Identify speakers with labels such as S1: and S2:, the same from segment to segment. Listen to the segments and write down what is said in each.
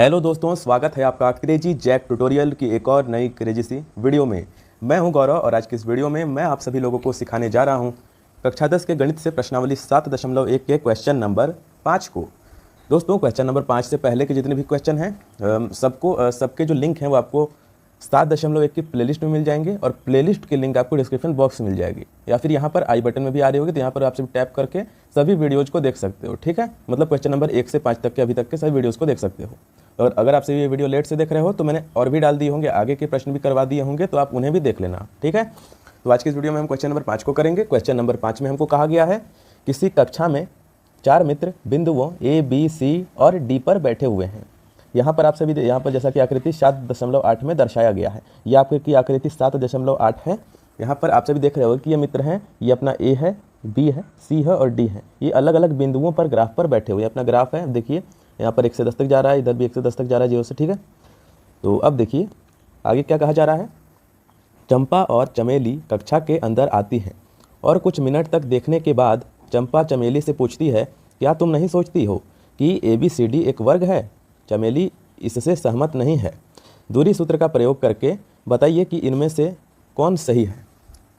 S1: Hello दोस्तों, स्वागत है आपका क्रेजी जैक ट्यूटोरियल की एक और नई क्रेजी सी वीडियो में। मैं हूं गौरव और आज की इस वीडियो में मैं आप सभी लोगों को सिखाने जा रहा हूं कक्षा 10 के गणित से प्रश्नावली 7.1 के क्वेश्चन नंबर 5 को। दोस्तों, क्वेश्चन नंबर 5 से पहले के जितने भी क्वेश्चन हैं सबके जो लिंक हैं वो आपको 7.1 की प्लेलिस्ट में मिल जाएंगे और प्लेलिस्ट की लिंक आपको डिस्क्रिप्शन बॉक्स में मिल जाएगी या फिर यहाँ पर आई बटन में भी आ रही होगी, तो यहाँ पर आप सिर्फ टैप करके सभी वीडियोज़ को देख सकते हो। ठीक है, मतलब क्वेश्चन नंबर 1 से 5 तक के अभी तक के सभी वीडियोज़ को देख सकते हो। और अगर आप सभी ये वीडियो लेट से देख रहे हो तो मैंने और भी डाल दिए होंगे, आगे के प्रश्न भी करवा दिए होंगे, तो आप उन्हें भी देख लेना। ठीक है, तो आज की इस वीडियो में हम क्वेश्चन नंबर 5 को करेंगे। क्वेश्चन नंबर 5 में हमको कहा गया है किसी कक्षा में 4 मित्र बिंदुओं ए, बी, सी और डी पर बैठे हुए हैं। यहाँ पर आप सभी यहाँ पर जैसा कि आकृति 7.8 में दर्शाया गया है, ये आपकी आकृति 7.8 है। यहाँ पर आप सभी देख रहे हो कि ये मित्र हैं, ये अपना ए है, बी है, सी है और डी है। ये अलग अलग बिंदुओं पर ग्राफ पर बैठे हुए, अपना ग्राफ है। देखिए यहाँ पर 1 से 10 तक जा रहा है, इधर भी 1 से 10 तक जा रहा है 0 से। ठीक है, तो अब देखिए आगे क्या कहा जा रहा है। चंपा और चमेली कक्षा के अंदर आती हैं और कुछ मिनट तक देखने के बाद चंपा चमेली से पूछती है, क्या तुम नहीं सोचती हो कि ABCD एक वर्ग है? चमेली इससे सहमत नहीं है। दूरी सूत्र का प्रयोग करके बताइए कि इनमें से कौन सही है।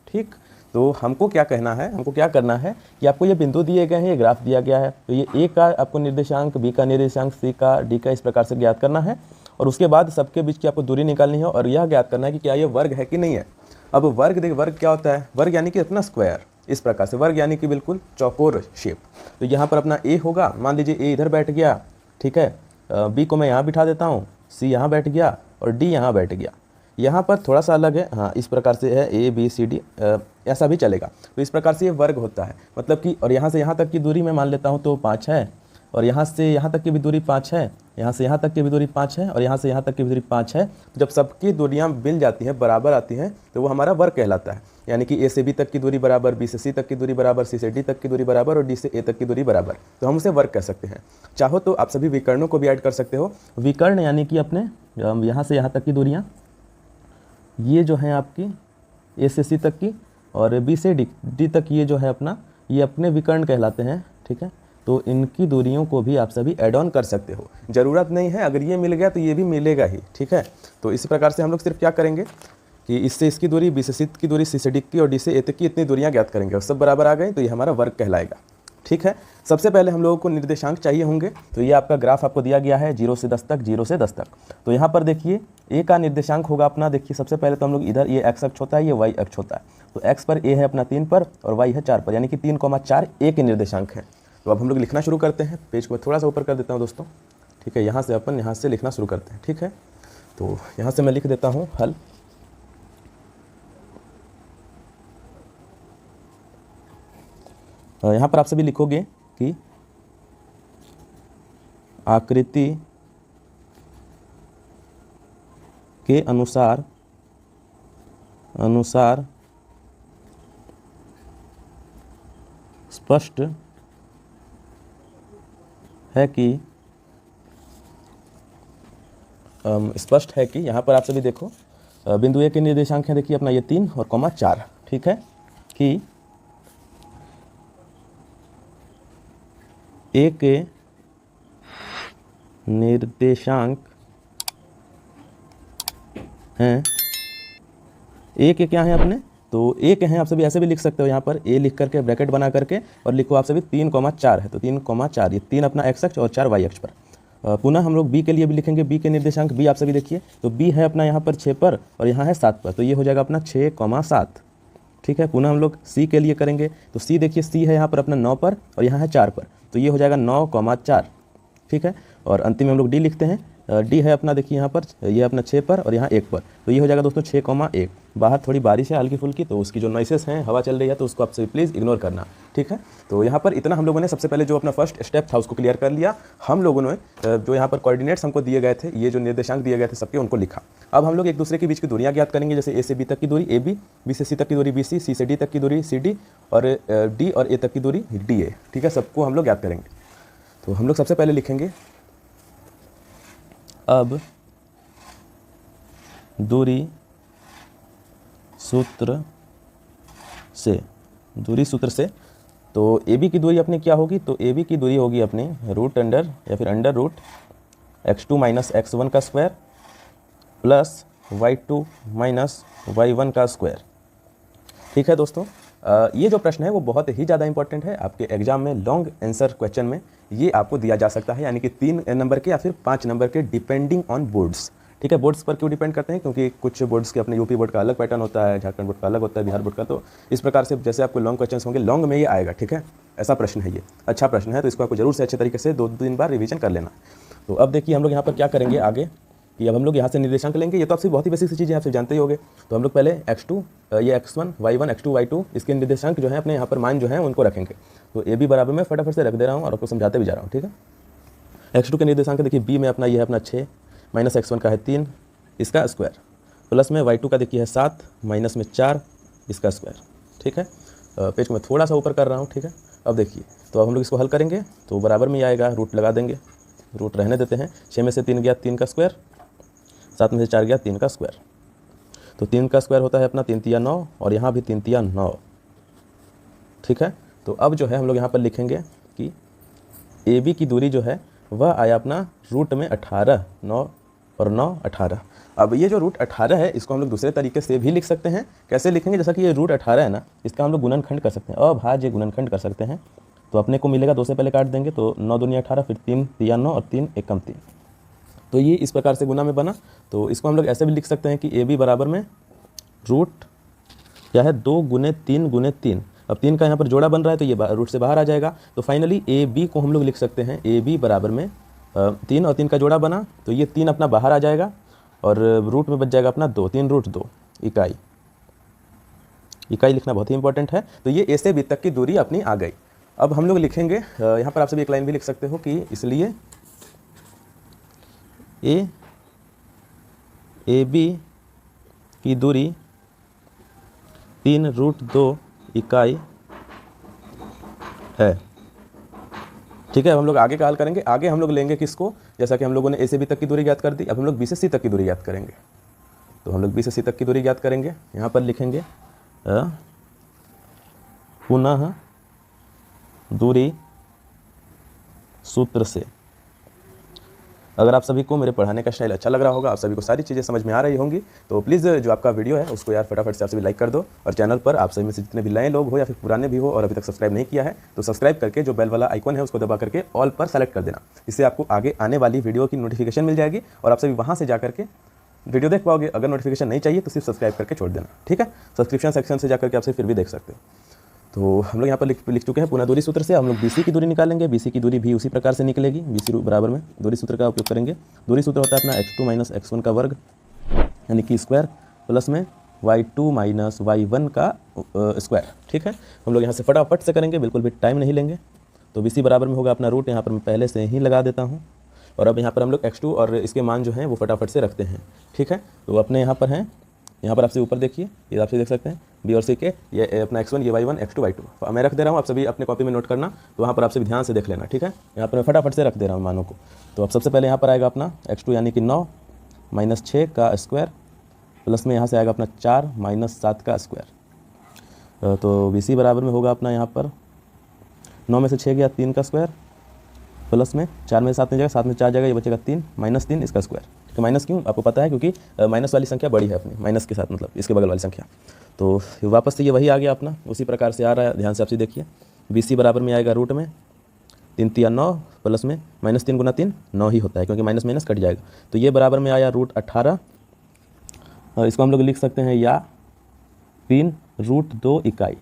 S1: ठीक, तो हमको क्या कहना है, हमको क्या करना है कि आपको ये बिंदु दिए गए हैं, ये ग्राफ दिया गया है, तो ये ए का आपको निर्देशांक, बी का निर्देशांक, सी का, डी का इस प्रकार से ज्ञात करना है और उसके बाद सबके बीच की आपको दूरी निकालनी है और यह ज्ञात करना है कि क्या ये वर्ग है कि नहीं है। अब वर्ग देखिए, वर्ग क्या होता है? वर्ग यानी कि अपना स्क्वायर, इस प्रकार से वर्ग यानी कि बिल्कुल चौकोर शेप। तो यहाँ पर अपना ए होगा, मान लीजिए ए इधर बैठ गया, ठीक है, बी को मैं यहाँ बिठा देता हूँ, सी यहाँ बैठ गया और डी यहाँ बैठ गया। यहाँ पर थोड़ा सा अलग है, हाँ इस प्रकार से है ABCD, ऐसा भी चलेगा। तो इस प्रकार से ये वर्ग होता है, मतलब कि और यहाँ से यहाँ तक की दूरी मैं मान लेता हूँ तो 5 है, और यहाँ से यहाँ तक की भी दूरी 5 है, यहाँ से यहाँ तक की भी दूरी 5 है और यहाँ से यहाँ तक की भी दूरी 5 है। जब सबकी दूरियाँ मिल जाती हैं, बराबर आती हैं, तो वो हमारा वर्ग कहलाता है। यानी कि A से B तक की दूरी बराबर, B से C तक की दूरी बराबर, C से D तक की दूरी बराबर और D से A तक की दूरी बराबर, तो हम उसे वर्ग कह सकते हैं। चाहो तो आप सभी विकर्णों को भी ऐड कर सकते हो। विकर्ण यानी कि अपने यहाँ से यहाँ तक की दूरियाँ, ये जो है आपकी A से C तक की और B से D तक ये जो है अपना, ये अपने विकर्ण कहलाते हैं। ठीक है, तो इनकी दूरियों को भी आप सभी ऐड ऑन कर सकते हो। ज़रूरत नहीं है अगर ये मिल गया तो ये भी मिलेगा ही। ठीक है, तो इस प्रकार से हम लोग सिर्फ क्या करेंगे कि इससे इसकी दूरी, B से C की दूरी, C से D की और D से A तक की इतनी दूरियाँ ज्ञात करेंगे और सब बराबर आ गए तो ये हमारा वर्ग कहलाएगा। ठीक है, सबसे पहले हम लोगों को निर्देशांक चाहिए होंगे, तो ये आपका ग्राफ आपको दिया गया है 0 से 10 तक, 0 से 10 तक। तो यहाँ पर देखिए A का निर्देशांक होगा अपना, देखिए सबसे पहले तो हम लोग इधर ये x अक्ष होता है, ये y अक्ष होता है, तो x पर A है अपना 3 पर और y है 4 पर, यानी कि 3,4 A के निर्देशांक है। तो अब हम लोग लिखना शुरू करते हैं। पेज को थोड़ा सा ऊपर कर देता हूँ दोस्तों। ठीक है, यहाँ से अपन यहाँ से लिखना शुरू करते हैं। ठीक है, तो यहाँ से मैं लिख देता हूँ हल। यहाँ पर आप सभी लिखोगे कि आकृति के अनुसार स्पष्ट है कि यहाँ पर आप सभी देखो बिंदु ए के निर्देशांक है, देखिए अपना ये 3 और 4। ठीक है, कि ए के निर्देशांक हैं, ए के क्या हैं अपने, तो ए के हैं, आप सभी ऐसे भी लिख सकते हो, यहाँ पर ए लिख करके ब्रैकेट बना करके और लिखो आप सभी 3,4 है, तो 3,4, ये 3 अपना x अक्ष और 4 y अक्ष पर। पुनः हम लोग बी के लिए भी लिखेंगे, बी के निर्देशांक, बी आप सभी देखिए, तो बी है अपना यहाँ पर 6 पर और यहाँ है 7 पर, तो ये हो जाएगा अपना 6,7। ठीक है, पुनः हम लोग सी के लिए करेंगे, तो सी देखिए, सी है यहाँ पर अपना 9 पर और यहाँ है 4 पर, तो ये हो जाएगा 9,4। ठीक है, और अंतिम में हम लोग डी लिखते हैं, डी है अपना देखिए यहाँ पर, ये अपना 6 पर और यहाँ 1 पर, तो ये हो जाएगा दोस्तों 6,1। बाहर थोड़ी बारिश है हल्की फुल्की, तो उसकी जो नॉइसेस हैं, हवा चल रही है, तो उसको आप सभी प्लीज़ इग्नोर करना। ठीक है, तो यहाँ पर इतना हम लोगों ने सबसे पहले जो अपना फर्स्ट स्टेप था उसको क्लियर कर लिया। हम लोगों ने जो यहाँ पर कोऑर्डिनेट्स हमको दिए गए थे, ये जो निर्देशांक दिए गए थे सबके, उनको लिखा। अब हम लोग एक दूसरे के बीच की दूरियाँ ज्ञात करेंगे, जैसे ए से बी तक की दूरी AB, बी से सी तक की दूरी BC, सी से डी तक की दूरी CD और डी और ए तक की दूरी DA। ठीक है, सबको हम लोग ज्ञात करेंगे। तो हम लोग सबसे पहले लिखेंगे, अब दूरी सूत्र से तो AB की दूरी अपनी क्या होगी, तो AB की दूरी होगी अपनी रूट अंडर या फिर under root x2 minus x1 का square plus y2 minus y1 का स्क्वायर। ठीक है दोस्तों, ये जो प्रश्न है वो बहुत ही ज़्यादा इंपॉर्टेंट है आपके एग्जाम में, लॉन्ग आंसर क्वेश्चन में ये आपको दिया जा सकता है, यानी कि 3 नंबर के या फिर 5 नंबर के, डिपेंडिंग ऑन बोर्ड्स। ठीक है, बोर्ड्स पर क्यों डिपेंड करते हैं, क्योंकि कुछ बोर्ड्स के अपने यूपी बोर्ड का अलग पैटर्न होता है, झारखंड बोर्ड का अलग होता है, बिहार बोर्ड का। तो इस प्रकार से जैसे आपको लॉन्ग क्वेश्चन होंगे, लॉन्ग में ये आएगा। ठीक है, ऐसा प्रश्न है, ये अच्छा प्रश्न है, तो इसको आपको जरूर से अच्छे तरीके से 2-3 बार रिवीजन कर लेना। तो अब देखिए हम लोग यहाँ पर क्या करेंगे आगे कि अब हम लोग यहाँ से निर्देशांक लेंगे। ये तो आपसे बहुत ही बेसिक सी चीज़ें आप जानते ही होंगे। तो हम लोग पहले x2, ये x1, y1, x2, y2 इसके निर्देशांक जो है अपने यहाँ पर मान जो है उनको रखेंगे। तो ए बी बराबर में फटाफट से रख दे रहा हूँ और आपको समझाते भी जा रहा हूँ। ठीक है, x2 के निर्देशांक देखिए b में अपना ये है अपना 6, माइनस x1 का है 3 इसका स्क्वायर, प्लस में y2 का देखिए है 7, माइनस में 4 इसका स्क्वायर। ठीक है, पेज को मैं थोड़ा सा ऊपर कर रहा हूँ। ठीक है, अब देखिए तो अब हम लोग इसको हल करेंगे तो बराबर में आएगा, रूट लगा देंगे, रूट रहने देते हैं। 6 में से 3 गया 3 का स्क्वायर, 7 में से 4 गया 3 का स्क्वायर। तो 3 का स्क्वायर होता है अपना 3 तिया 9 और यहाँ भी 3 तिया 9। ठीक है, तो अब जो है हम लोग यहाँ पर लिखेंगे कि ए बी की दूरी जो है वह आया अपना रूट में 18, 9 और 9 18। अब ये जो रूट 18 है इसको हम लोग दूसरे तरीके से भी लिख सकते हैं। कैसे लिखेंगे, जैसा कि ये रूट 18 है ना, इसका हम लोग गुणनखंड कर सकते हैं, अभाज्य गुणनखंड कर सकते हैं। तो अपने को मिलेगा 2 से पहले काट देंगे तो 9 दूनी 18, फिर 3 तिया 9 और 3 एकम 3। तो ये इस प्रकार से गुना में बना। तो इसको हम लोग ऐसे भी लिख सकते हैं कि ए बी बराबर में रूट क्या है 2 गुने 3 गुने 3। अब 3 का यहाँ पर जोड़ा बन रहा है तो ये रूट से बाहर आ जाएगा। तो फाइनली ए बी को हम लोग लिख सकते हैं ए बी बराबर में 3 और 3 का जोड़ा बना तो ये 3 अपना बाहर आ जाएगा और रूट में बच जाएगा अपना 2, 3 रूट 2 इकाई। इकाई लिखना बहुत ही इंपॉर्टेंट है। तो ये ए से बी तक की दूरी अपनी आ गई। अब हम लोग लिखेंगे यहाँ पर आप सभी एक लाइन भी लिख सकते हो कि इसलिए ए बी की दूरी 3 रूट 2 इकाई है। ठीक है, अब हम लोग आगे का हल करेंगे। आगे हम लोग लेंगे किसको, जैसा कि हम लोगों ने ए से बी तक की दूरी ज्ञात कर दी, अब हम लोग बी से सी तक की दूरी ज्ञात करेंगे। तो हम लोग बी से सी तक की दूरी ज्ञात करेंगे। यहाँ पर लिखेंगे पुनः दूरी सूत्र से। अगर आप सभी को मेरे पढ़ाने का स्टाइल अच्छा लग रहा होगा, आप सभी को सारी चीज़ें समझ में आ रही होंगी, तो प्लीज़ जो आपका वीडियो है उसको यार फटाफट से आप सभी लाइक कर दो। और चैनल पर आप सभी में से जितने भी नए लोग हो या फिर पुराने भी हो और अभी तक सब्सक्राइब नहीं किया है तो सब्सक्राइब करके जो बेल वाला आइकन है उसको दबा करके ऑल पर सेलेक्ट कर देना। इससे आपको आगे आने वाली वीडियो की नोटिफिकेशन मिल जाएगी और आप सभी वहाँ से जा करके वीडियो देख पाओगे। अगर नोटिफिकेशन नहीं चाहिए तो सिर्फ सब्सक्राइब करके छोड़ देना। ठीक है, सब्सक्रिप्शन सेक्शन से जाकर के आप फिर भी देख सकते हो। तो हम लोग यहाँ पर लिख चुके हैं पुनः दूरी सूत्र से। हम लोग BC की दूरी निकालेंगे। BC की दूरी भी उसी प्रकार से निकलेगी। BC बराबर में दूरी सूत्र का उपयोग करेंगे। दूरी सूत्र होता है अपना x2 माइनस x1 का वर्ग यानी कि स्क्वायर, प्लस में y2 माइनस y1 का स्क्वायर। ठीक है, हम लोग यहाँ से फटाफट से करेंगे, बिल्कुल भी टाइम नहीं लेंगे। तो BC बराबर में होगा अपना रूट, यहाँ पर मैं पहले से ही लगा देता हूँ। और अब यहाँ पर हम लोग x2 और इसके मान जो हैं वो फटाफट से रखते हैं। ठीक है, तो अपने यहाँ पर हैं, यहाँ पर आपसे ऊपर देखिए, ये आपसे देख सकते हैं बी और सी के, ये अपना x1, ये y1, x2, y2 मैं रख दे रहा हूँ। आप सभी अपने कॉपी में नोट करना, तो वहाँ पर आप सभी ध्यान से देख लेना। ठीक है, यहाँ पर मैं फटाफट से रख दे रहा हूँ मानों को। तो अब सबसे पहले यहाँ पर आएगा अपना x2 यानी कि 9 माइनस 6 का स्क्वायर, प्लस में यहाँ से आएगा अपना 4 माइनस 7 का स्क्वायर। तो BC बराबर में होगा अपना यहाँ पर 9 में से 6 गया 3 का स्क्वायर, प्लस में 4 में 7 नहीं जाएगा, 7 में 4 जाएगा, ये बचेगा 3 माइनस 3 इसका स्क्वायर। तो माइनस क्यों आपको पता है, क्योंकि माइनस वाली संख्या बड़ी है अपनी, माइनस के साथ मतलब इसके बगल वाली संख्या। तो वापस से ये वही आ गया अपना, उसी प्रकार से आ रहा है, ध्यान से आप देखिए। BC बराबर में आएगा रूट में 3 तिया 9, प्लस में माइनस 3 गुना 3 9 ही होता है, क्योंकि माइनस माइनस कट जाएगा। तो ये बराबर में आया रूट 18, और इसको हम लोग लिख सकते हैं या 3 रूट 2 इकाई।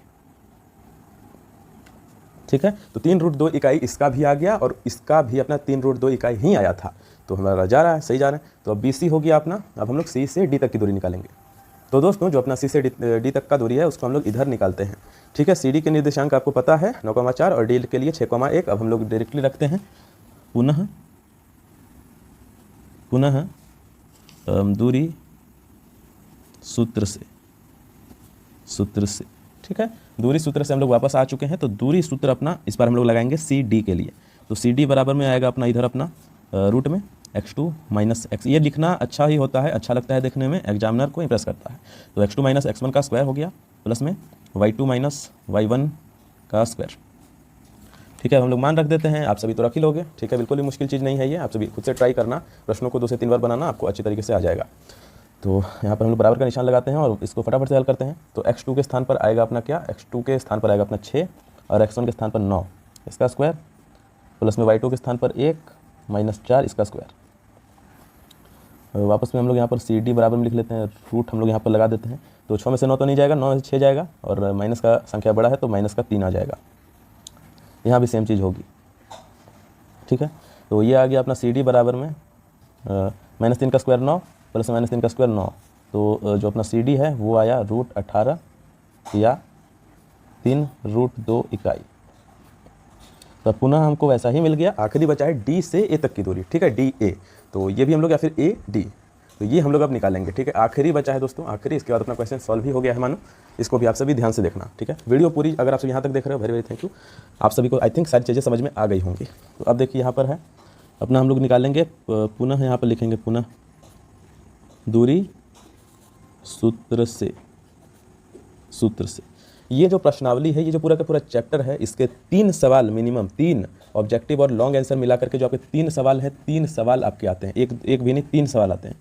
S1: ठीक है, तो 3 रूट 2 इकाई इसका भी आ गया और इसका भी अपना 3 रूट 2 इकाई ही आया था। तो हमारा जा रहा है, सही जा रहा है। तो अब BC हो गया अपना। अब हम लोग C से D तक की दूरी निकालेंगे। तो दोस्तों जो अपना C से D तक का दूरी है उसको हम लोग इधर निकालते हैं। ठीक है, CD के निर्देशांक आपको पता है 9,4 और D के लिए 6,1। अब हम लोग डायरेक्टली रखते हैं पुनः दूरी सूत्र से। ठीक है, दूरी सूत्र से हम लोग वापस आ चुके हैं। तो दूरी सूत्र अपना इस बार हम लोग लगाएंगे CD के लिए। तो CD बराबर में आएगा अपना इधर अपना रूट में x2 माइनस x। ये लिखना अच्छा ही होता है, अच्छा लगता है देखने में, एग्जामिनर को इंप्रेस करता है। तो x2 माइनस x1 का स्क्वायर हो गया, प्लस में y2 माइनस y1 का स्क्वायर। ठीक है, हम लोग मान रख देते हैं, आप सभी तो रख ही लोगे। ठीक है, बिल्कुल भी मुश्किल चीज़ नहीं है ये, आप सभी खुद से ट्राई करना, प्रश्नों को 2 से 3 बार बनाना, आपको अच्छी तरीके से आ जाएगा। तो यहाँ पर हम लोग बराबर का निशान लगाते हैं और इसको फटाफट से हल करते हैं। तो x2 के स्थान पर आएगा अपना क्या, x2 के स्थान पर आएगा अपना 6 और x1 के स्थान पर 9 इसका स्क्वायर, प्लस में y2 के स्थान पर 1 - 4 इसका स्क्वायर। वापस में हम लोग यहाँ पर CD बराबर में लिख लेते हैं, रूट हम लोग यहाँ पर लगा देते हैं। तो 6 में से 9 तो नहीं जाएगा, 9 में से 6 जाएगा और माइनस का संख्या बड़ा है तो माइनस का 3 आ जाएगा। यहाँ भी सेम चीज़ होगी। ठीक है, तो ये आ गया अपना CD बराबर में -3 का स्क्वायर 9 प्लस -3 का स्क्वायर 9। तो जो अपना CD है वो आया √18 या 3√2 इकाई। तो पुनः हमको वैसा ही मिल गया। आखिरी बचा है D से A तक की दूरी। ठीक है, DA, तो ये भी हम लोग या फिर AD, तो ये हम लोग अब निकालेंगे। ठीक है, आखिरी बचा है दोस्तों, आखिरी। इसके बाद अपना क्वेश्चन सॉल्व भी हो गया है मानो। इसको भी आप सभी ध्यान से देखना। ठीक है, वीडियो पूरी अगर आप सभी यहाँ तक देख रहे हो, वेरी वेरी थैंक यू। आप सभी को आई थिंक सारी चीज़ें समझ में आ गई होंगी। तो अब देखिए यहाँ पर है अपना, हम लोग निकालेंगे पुनः, यहाँ पर लिखेंगे पुनः दूरी सूत्र से। ये जो प्रश्नावली है, ये जो पूरा का पूरा चैप्टर है, इसके 3 सवाल मिनिमम, 3 ऑब्जेक्टिव और लॉन्ग आंसर मिला करके जो आपके 3 सवाल हैं, 3 सवाल आपके आते हैं। एक भी नहीं, 3 सवाल आते हैं।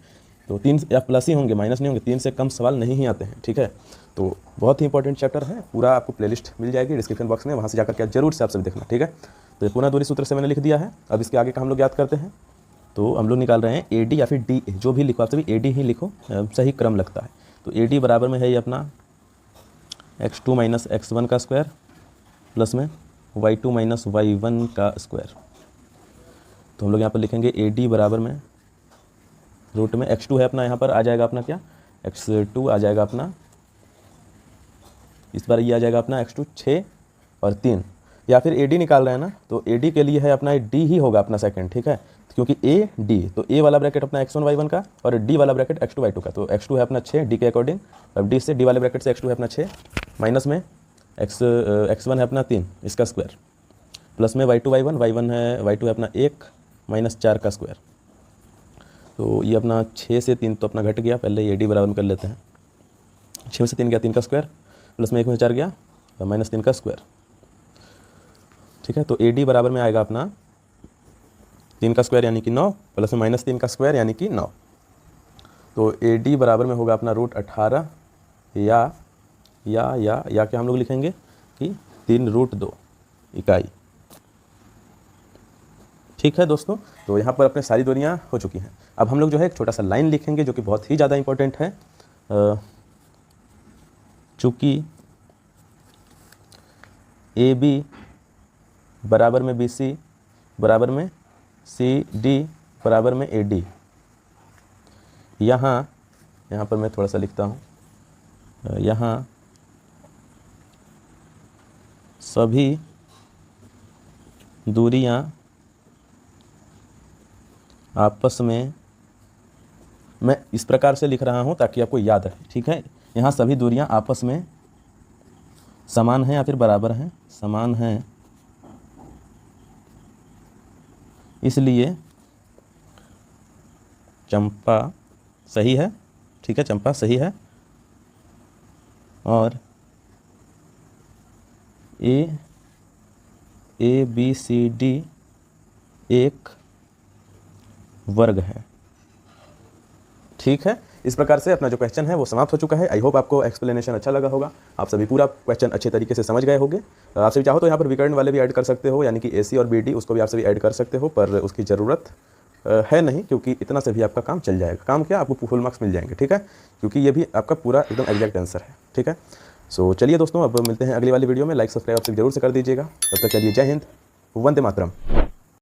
S1: तो 3 या प्लस ही होंगे, माइनस नहीं होंगे, 3 से कम सवाल नहीं ही आते हैं। ठीक है, तो बहुत ही इंपॉर्टेंट चैप्टर है। पूरा आपको प्लेलिस्ट मिल जाएगी डिस्क्रिप्शन बॉक्स में, वहाँ से जाकर के जरूर से आप सभी देखना। ठीक है, तो ये पुनः दूरी सूत्र से मैंने लिख दिया है। अब इसके आगे का हम लोग याद करते हैं। तो हम लोग निकाल रहे हैं AD या फिर DA, जो भी लिखो आप सभी AD ही लिखो, सही क्रम लगता है। तो AD बराबर में है ये अपना x2 - x1 का स्क्वायर प्लस में y2 - y1 का स्क्वायर। तो हम लोग यहाँ पर लिखेंगे AD बराबर में रूट में x2 है अपना, यहाँ पर आ जाएगा अपना क्या, x2 आ जाएगा अपना, इस बार ये आ जाएगा अपना x2 6 और 3, या फिर AD निकाल रहे हैं ना, तो AD के लिए है अपना D ही होगा अपना सेकंड। ठीक है, क्योंकि AD, तो A वाला ब्रैकेट अपना x1 y1 का और D वाला ब्रैकेट x2 y2 का। तो x2 है अपना 6 D के अकॉर्डिंग, अब D से D वाले ब्रैकेट से x2 है अपना 6 माइनस में x1 है अपना 3 इसका स्क्वायर, प्लस में y2 है अपना 1 - 4 का स्क्वायर। तो ये अपना 6 से 3 तो अपना घट गया, पहले ये AD बराबर में कर लेते हैं। 6 में से 3 गया 3 का स्क्वायर, प्लस में 1 में 4 गया -3 का स्क्वायर। ठीक है, तो AD बराबर में आएगा अपना 3 का स्क्वायर यानी कि 9 प्लस में -3 का स्क्वायर यानी कि 9। तो AD बराबर में होगा अपना √18 या क्या हम लोग लिखेंगे कि 3√2 इकाई। ठीक है दोस्तों, तो यहाँ पर अपने सारी दूरियाँ हो चुकी हैं। अब हम लोग जो है एक छोटा सा लाइन लिखेंगे जो कि बहुत ही ज़्यादा इंपॉर्टेंट है। चूँकि AB बराबर में BC बराबर में CD बराबर में AD, यहाँ पर मैं थोड़ा सा लिखता हूँ, यहाँ सभी दूरियां आपस में, मैं इस प्रकार से लिख रहा हूं ताकि आपको याद रहे। ठीक है, यहाँ सभी दूरियां आपस में समान हैं या फिर बराबर हैं, समान हैं, इसलिए चंपा सही है। ठीक है, चंपा सही है और ABCD एक वर्ग है। ठीक है, इस प्रकार से अपना जो क्वेश्चन है वो समाप्त हो चुका है। आई होप आपको एक्सप्लेनेशन अच्छा लगा होगा, आप सभी पूरा क्वेश्चन अच्छे तरीके से समझ गए होंगे। आप सभी चाहो तो यहाँ पर विकर्ण वाले भी ऐड कर सकते हो, यानी कि AC और BD, उसको भी आप सभी ऐड कर सकते हो, पर उसकी ज़रूरत है नहीं, क्योंकि इतना से भी आपका काम चल जाएगा। काम क्या, आपको फुल मार्क्स मिल जाएंगे। ठीक है, क्योंकि ये भी आपका पूरा एकदम एग्जैक्ट आंसर है। ठीक है, सो चलिए दोस्तों, अब मिलते हैं अगली वाली वीडियो में। लाइक सब्सक्राइब आप सब जरूर से कर दीजिएगा। तब तक चलिए, जय हिंद, वंदे मातरम।